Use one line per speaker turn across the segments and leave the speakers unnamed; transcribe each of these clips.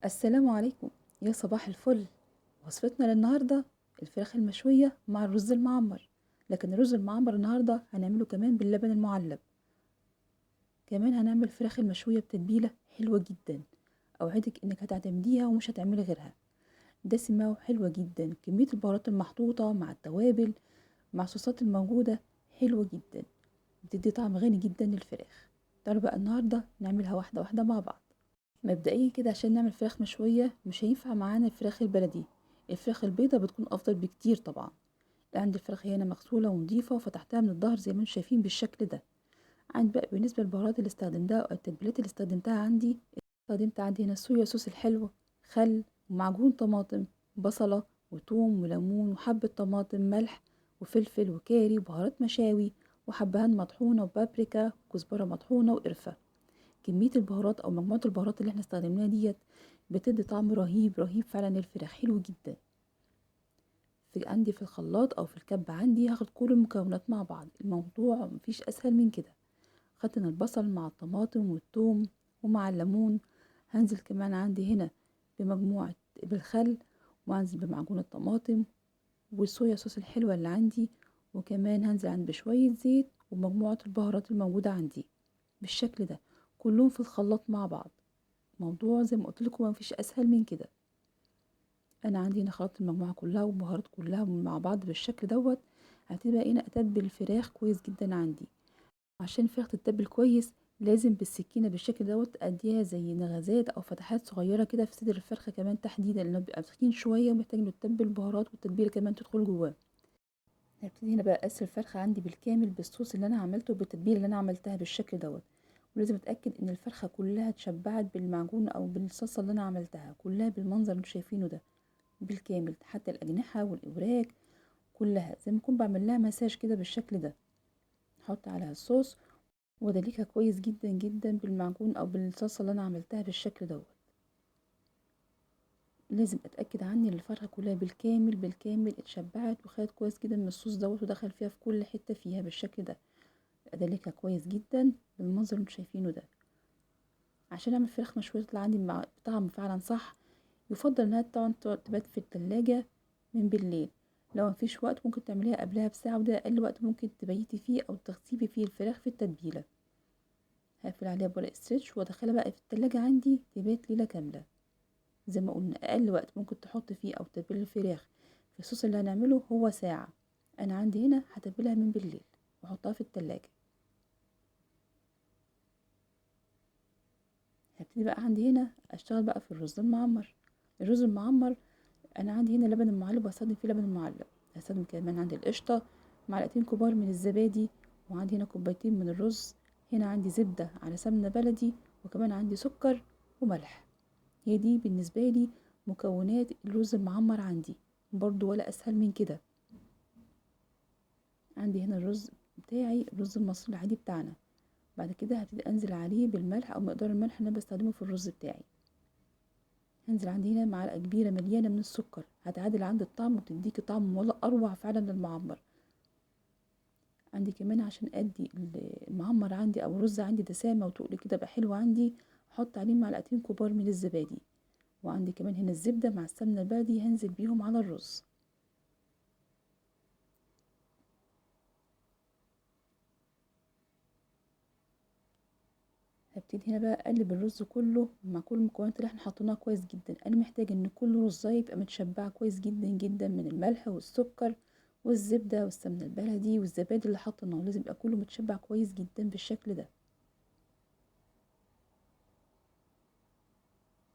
السلام عليكم. يا صباح الفل. وصفتنا للنهاردة الفراخ المشوية مع الرز المعمر. لكن الرز المعمر النهاردة هنعمله كمان باللبن المعلب. كمان هنعمل الفراخ المشوية بتتبيلة حلوة جدا. أوعدك إنك هتعتمديها ومش هتعملي غيرها. دسمة وحلوة جدا، كمية البهارات المحطوطة مع التوابل مع الصوصات الموجودة حلوة جدا، بتدي طعم غني جدا للفراخ. تعالوا بقى النهاردة نعملها واحدة واحدة مع بعض. مبدئيا كده عشان نعمل فراخ مشوية مش هينفع معانا الفراخ البلدي، الفراخ البيضة بتكون افضل بكتير طبعا. عندي الفراخ هنا مغسولة ونضيفة وفتحتها من الظهر زي ما انتم شايفين بالشكل ده. عندي بقى بالنسبة للبهارات اللي استخدمتها او التتبيلات اللي استخدمتها عندي هنا الصويا صوص الحلو، خل ومعجون طماطم، بصلة وتوم وليمون وحبة طماطم، ملح وفلفل وكاري وبهارات مشاوي وحبهان مطحونة وبابريكا وكزبرة مطحونة وقرفة. كمية البهارات أو مجموعة البهارات اللي احنا استخدمناها ديت بتدي طعم رهيب رهيب فعلا للفراخ، حلو جدا. عندي في الخلاط أو في الكب عندي هاخد كل المكونات مع بعض، الموضوع مفيش أسهل من كده. خدت البصل مع الطماطم والثوم ومع الليمون. هنزل كمان عندي هنا بالخل، وهنزل بمعجون الطماطم والصويا صوص الحلوة اللي عندي، وكمان هنزل عند بشوية زيت ومجموعة البهارات الموجودة عندي بالشكل ده، كلهم في الخلاط مع بعض. موضوع زي ما قلت لكم مفيش اسهل من كده. انا عندي هنا خلطت المجموعه كلها والبهارات كلها مع بعض بالشكل دوت. هتبقى هنا اتبل الفراخ كويس جدا عندي. عشان الفراخ تتبل كويس لازم بالسكينه بالشكل دوت اديها زي نغزات او فتحات صغيره كده في صدر الفرخه كمان تحديدا، لانه بيبقى تخين شويه ومحتاج انه يتبل البهارات والتتبيله كمان تدخل جواه. هبتدي هنا بقى اسر الفرخه عندي بالكامل بالصوص اللي انا عملته بالتتبيله اللي انا عملتها بالشكل دوت. ولازم اتاكد ان الفرخه كلها اتشبعت بالمعجون او بالصلصه اللي انا عملتها كلها بالمنظر اللي انتوا شايفينه ده بالكامل، حتى الاجنحه والاوراك كلها زي ما اكون بعمل لها مساج كده بالشكل ده. احط عليها الصوص وادلكها كويس جدا جدا بالمعجون او بالصلصه اللي انا عملتها بالشكل دوت. لازم اتاكد عني ان الفرخه كلها بالكامل بالكامل اتشبعت وخدت كويس جدا من الصوص دوت ودخل فيها في كل حته فيها بالشكل ده. ادلكها كويس جدا بالمنظر اللي انتوا شايفينه ده. عشان اعمل فراخ مشويه تطلع عندي بطعم فعلا صح، يفضل انها طبعا تبات في التلاجة من بالليل. لو مفيش وقت ممكن تعمليها قبلها بساعة، وده اقل وقت ممكن تبيتي فيه او تغسيبي فيه الفراخ في التتبيلة. هقفل عليها بورق استرتش وادخلها بقى في التلاجة عندي تبات ليلة كاملة. زي ما قلنا اقل وقت ممكن تحط فيه او تتبيل الفراخ في الصوص اللي هنعمله هو ساعة. انا عندي هنا هتبلها من بالليل واحطها في التلاجة. هبتدي بقى عندي هنا اشتغل بقى في الرز المعمر. الرز المعمر انا عندي هنا لبن المعلب وهستخدم فيه لبن المعلب. هستخدم كمان عندي القشطه، معلقتين كبار من الزبادي، وعندي هنا كوبايتين من الرز. هنا عندي زبده على سمنه بلدي، وكمان عندي سكر وملح. هي دي بالنسبه لي مكونات الرز المعمر عندي، برضو ولا اسهل من كده. عندي هنا الرز بتاعي الرز المصري العادي بتاعنا. بعد كده هبتدي انزل عليه بالملح او مقدار الملح اللي انا بستخدمه في الرز بتاعي. هنزل عندي هنا معلقه كبيره مليانه من السكر، هتعادل عندي الطعم وتديكي طعم ولا اروع فعلا للمعمر. عندي كمان عشان ادي المعمر عندي او الرز عندي دسامه وتقل كده بقى حلو عندي، احط عليه معلقتين كبار من الزبادي. وعندي كمان هنا الزبده مع السمنه البلدي هنزل بيهم على الرز. هبتدي هنا بقى اقلب الرز كله مع كل المكونات اللي احنا حاطينها كويس جدا. انا محتاجه ان كل رزايه يبقى متشبعه كويس جدا جدا من الملح والسكر والزبده والسمنه البلدي والزبادي اللي حاطيناه، لازم يبقى كله متشبع كويس جدا بالشكل ده.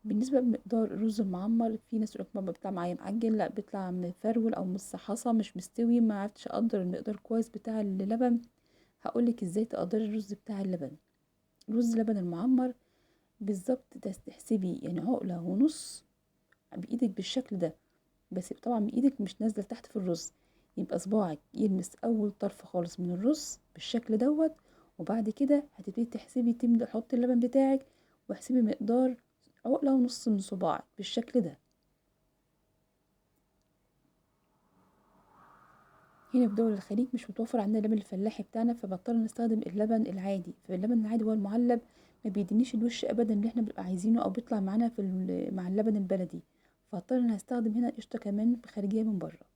بالنسبه لمقدار الرز المعمر، في ناس يقولك بابا بيطلع معايا معجن، لا بيطلع مفرول او مصحصه مش مستوي، ما عرفتش اقدر المقدار كويس بتاع اللبن. هقولك ازاي تقدري الرز بتاع اللبن. رز لبن المعمر بالظبط تحسبي يعني عقله ونص بايدك بالشكل ده، بس يبقى طبعا بايدك مش نازله تحت في الرز، يبقى صباعك يلمس اول طرف خالص من الرز بالشكل دوت. وبعد كده هتبتدي تحسبي تملي حطي اللبن بتاعك واحسبي مقدار عقله ونص من صباعك بالشكل ده. هنا في دول الخليج مش متوفر عندنا اللبن الفلاحي بتاعنا، فبضطر نستخدم اللبن العادي، فاللبن العادي هو المعلب ما بيدينيش الوش ابدا اللي احنا بنبقى عايزينه او بيطلع معانا مع اللبن البلدي. فاضطر انا هستخدم هنا قشطه كمان خارجيه من بره،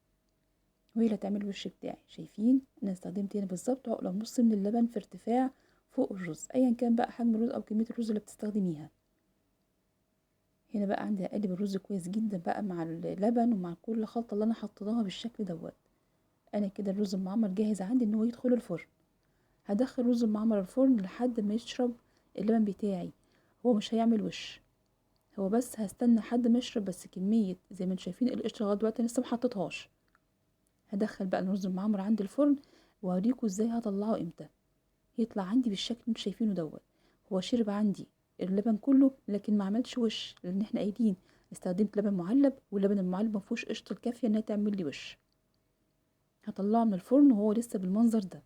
وهي اللي هتعمل الوش بتاعي. شايفين انا استخدمت هنا بالظبط عقله ونص من اللبن في ارتفاع فوق الرز، ايا كان بقى حجم الرز او كميه الرز اللي بتستخدميها. هنا بقى عندي هقلب الرز كويس جدا بقى مع اللبن ومع كل خلطه اللي انا حطيناها بالشكل دوت. انا كده الرز المعمر جاهز عندي ان هو يدخل الفرن. هدخل الرز المعمر الفرن لحد ما يشرب اللبن بتاعي. هو مش هيعمل وش، هو بس هستنى لحد ما يشرب بس كميه زي ما انتم شايفين القشطه لغايه دلوقتي لسه محطتهاش. هدخل بقى الرز المعمر عند الفرن واوريكم ازاي هطلعه امتى. يطلع عندي بالشكل اللي انتوا شايفينه دوت. هو شرب عندي اللبن كله لكن ما عملش وش، لان احنا قايلين استخدمت لبن معلب، واللبن المعلب ما فيهوش قشطه الكافيه انها تعمل لي وش. هطلعه من الفرن وهو لسه بالمنظر ده.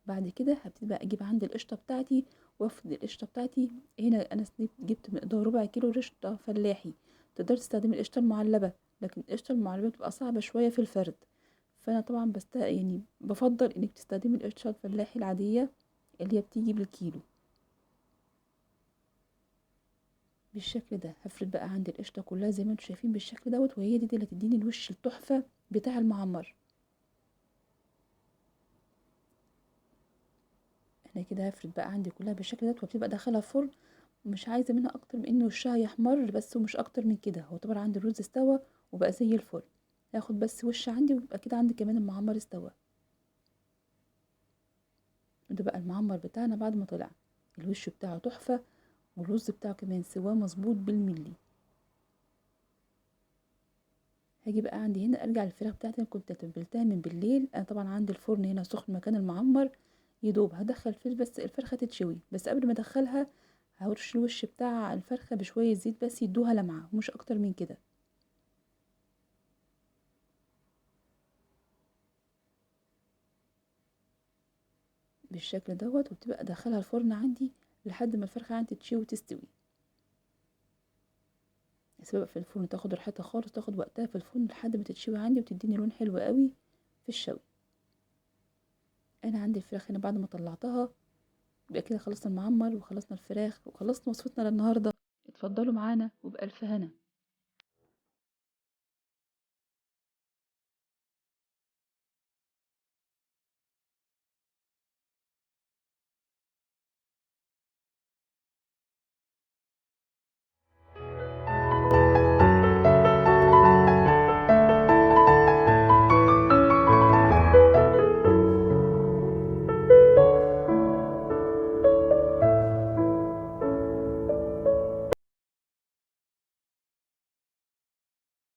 بعد كده هبتدي بقى اجيب عندي القشطه بتاعتي وافرد القشطه بتاعتي. هنا انا جبت مقدار ربع كيلو قشطه فلاحي. تقدر تستخدمي القشطه المعلبه، لكن القشطه المعلبه بتبقى صعبه شويه في الفرد. فانا طبعا يعني بفضل انك تستخدمي القشطه الفلاحي العاديه اللي هي بتيجي بالكيلو. بالشكل ده هفرد بقى عندي القشطه كلها زي ما انتم شايفين بالشكل دوت، وهي دي اللي هتديني الوش التحفه بتاع المعمر. انا كده هفرد بقى عندي كلها بالشكل دوت وابتدي بقى ادخلها فرن. مش عايزه منها اكتر من ان وشها يحمر بس، ومش اكتر من كده. هو طبعا عندي الرز استوى وبقى زي الفل. هاخد بس وش عندي ويبقى كده عندي كمان المعمر استوى. ده بقى المعمر بتاعنا بعد ما طلع. الوش بتاعه تحفه، والرز بتاعه كمان سواه مظبوط بالملي. هاجي بقى عندي هنا ارجع للفراخ بتاعتي انا كنت تبلتها من بالليل. انا طبعا عندي الفرن هنا سخن مكان المعمر. يدوب هدخل فيه بس الفرخه تتشوي، بس قبل ما ادخلها هرش الوش بتاع الفرخه بشويه زيت بس يدوها لمعه، مش اكتر من كده. بالشكل دوت، وبتبقى ادخلها الفرن عندي لحد ما الفرخه عندي تتشوي وتستوي. اسيبها في الفرن تاخد راحتها خالص، تاخد وقتها في الفرن لحد ما تتشوي عندي وتديني لون حلو قوي في الشوي. انا عندي الفراخ هنا بعد ما طلعتها. يبقى كده خلصنا المعمر وخلصنا الفراخ وخلصنا وصفتنا للنهارده. اتفضلوا معانا وبألف هنا.